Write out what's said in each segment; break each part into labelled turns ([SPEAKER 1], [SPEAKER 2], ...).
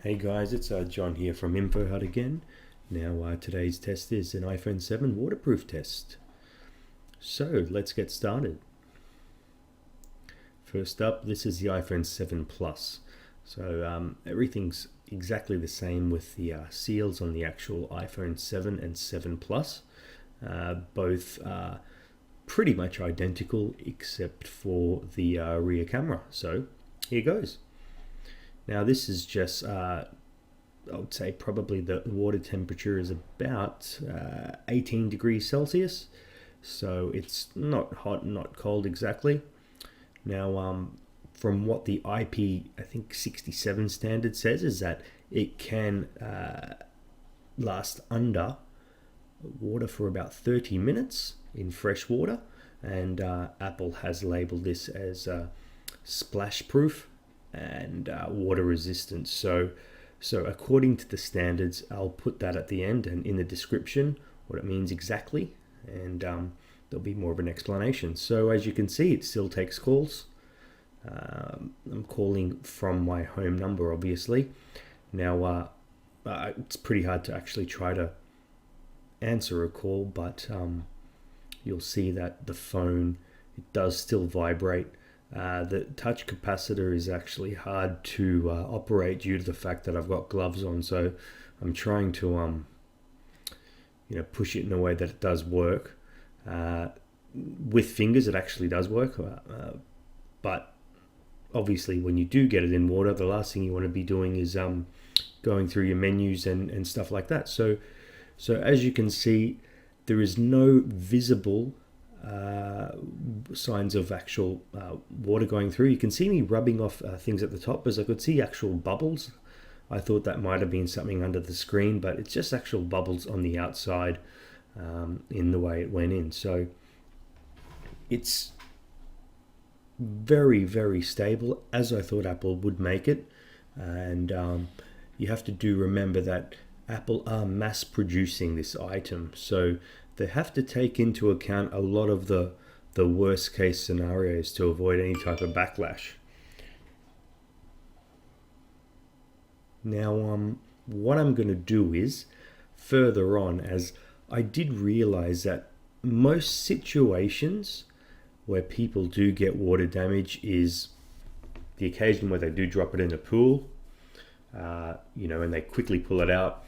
[SPEAKER 1] Hey guys, it's John here from InfoHut again. Now today's test is an iPhone 7 waterproof test. So let's get started. First up, this is the iPhone 7 Plus. So everything's exactly the same with the seals on the actual iPhone 7 and 7 Plus. Both pretty much identical except for the rear camera. So here goes. Now this is just, I would say probably the water temperature is about 18 degrees Celsius. So it's not hot, not cold exactly. Now, from what the IP, I think 67 standard says is that it can last under water for about 30 minutes in fresh water. And Apple has labeled this as splash proof and water resistant. So according to the standards, I'll put that at the end and in the description what it means exactly, and there'll be more of an explanation. So as you can see, it still takes calls. I'm calling from my home number, obviously. Now it's pretty hard to actually try to answer a call, but you'll see that the phone, it does still vibrate. The touch capacitor is actually hard to operate due to the fact that I've got gloves on, so I'm trying to push it in a way that it does work. With fingers it actually does work, but obviously when you do get it in water, the last thing you want to be doing is going through your menus and stuff like that. So as you can see, there is no visible signs of actual water going through. You can see me rubbing off things at the top, as I could see actual bubbles. I thought that might have been something under the screen, but it's just actual bubbles on the outside in the way it went in. So it's very, very stable, as I thought Apple would make it. And you have to remember that Apple are mass producing this item, so they have to take into account a lot of the worst case scenarios to avoid any type of backlash. Now what I'm going to do is further on, as I did realize that most situations where people do get water damage is the occasion where they do drop it in a pool, and they quickly pull it out,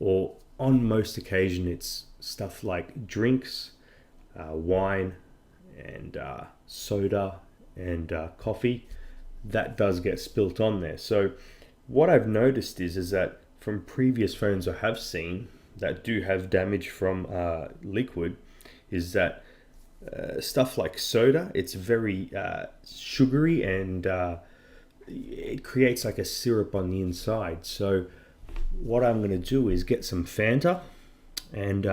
[SPEAKER 1] or on most occasion it's stuff like drinks, wine, and soda and coffee that does get spilt on there. So what I've noticed is that from previous phones I have seen that do have damage from liquid, is that stuff like soda, it's very sugary, and it creates like a syrup on the inside. So what I'm going to do is get some Fanta and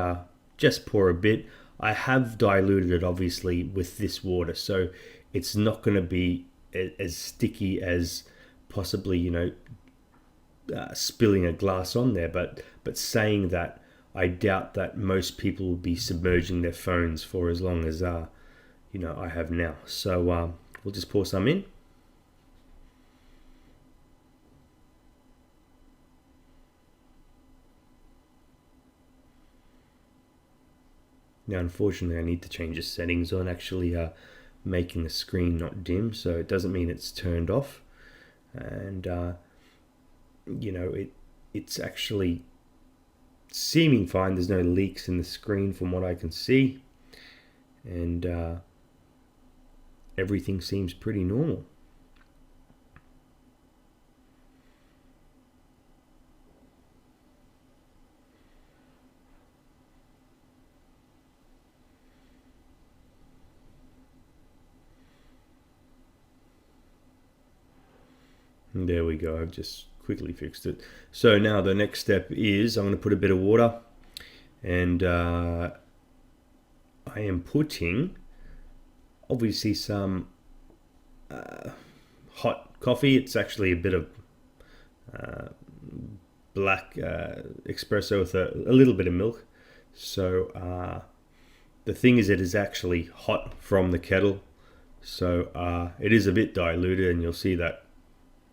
[SPEAKER 1] just pour a bit. I have diluted it obviously with this water, so it's not going to be as sticky as possibly spilling a glass on there. But saying that, I doubt that most people will be submerging their phones for as long as I have now. So we'll just pour some in. Now, unfortunately, I need to change the settings on actually making the screen not dim, so it doesn't mean it's turned off. And it's actually seeming fine. There's no leaks in the screen from what I can see, and everything seems pretty normal. And there we go, I've just quickly fixed it. So now the next step is I'm going to put a bit of water, and I am putting obviously some hot coffee. It's actually a bit of black espresso with a little bit of milk. So the thing is, it is actually hot from the kettle, so it is a bit diluted, and you'll see that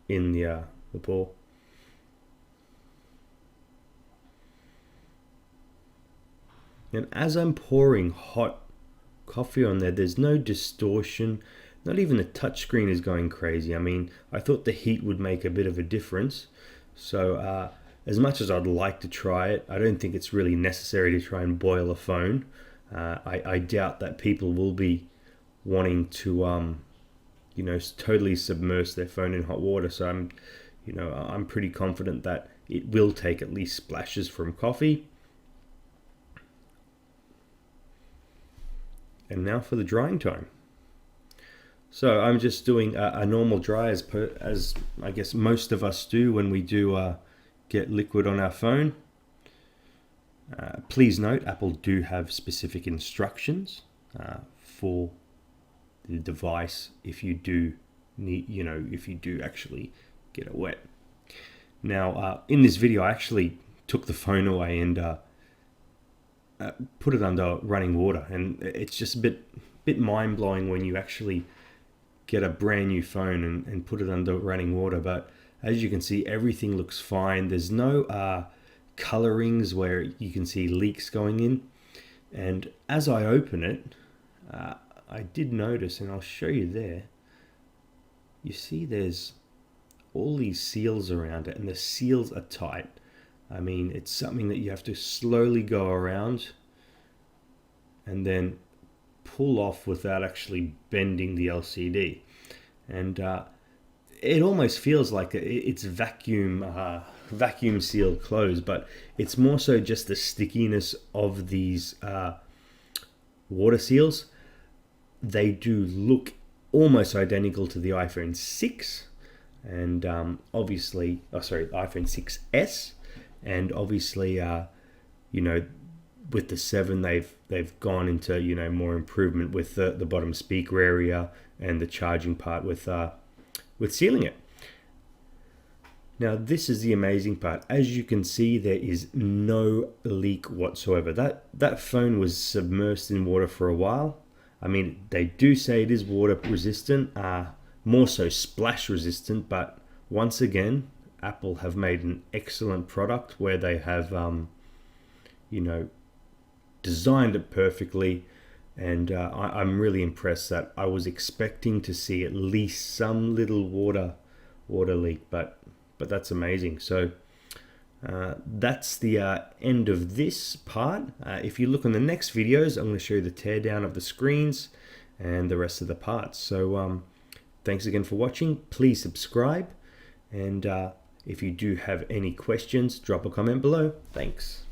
[SPEAKER 1] in the pour. And as I'm pouring hot coffee on there, there's no distortion. Not even the touchscreen is going crazy. I mean, I thought the heat would make a bit of a difference. So as much as I'd like to try it, I don't think it's really necessary to try and boil a phone. I doubt that people will be wanting to, totally submerge their phone in hot water. So I'm pretty confident that it will take at least splashes from coffee. And now for the drying time. So I'm just doing a normal dry as I guess most of us do when we do get liquid on our phone. Please note, Apple do have specific instructions for the device if you do need, if you do actually get it wet. Now, in this video, I actually took the phone away and put it under running water, and it's just a bit mind-blowing when you actually get a brand new phone and put it under running water. But as you can see, everything looks fine. There's no colorings where you can see leaks going in. And as I open it, I did notice, and I'll show you there, you see there's all these seals around it, and the seals are tight. I mean, it's something that you have to slowly go around and then pull off without actually bending the LCD. And it almost feels like it's vacuum sealed closed, but it's more so just the stickiness of these water seals. They do look almost identical to the iPhone 6 and obviously, iPhone 6s. And obviously, with the 7, they've gone into more improvement with the bottom speaker area and the charging part with sealing it. Now, this is the amazing part. As you can see, there is no leak whatsoever. That phone was submerged in water for a while. I mean, they do say it is water resistant, more so splash resistant, but once again, Apple have made an excellent product where they have, designed it perfectly. And I'm really impressed that I was expecting to see at least some little water leak, but that's amazing. So that's the end of this part. If you look on the next videos, I'm going to show you the teardown of the screens and the rest of the parts. So thanks again for watching. Please subscribe, and if you do have any questions, drop a comment below. Thanks.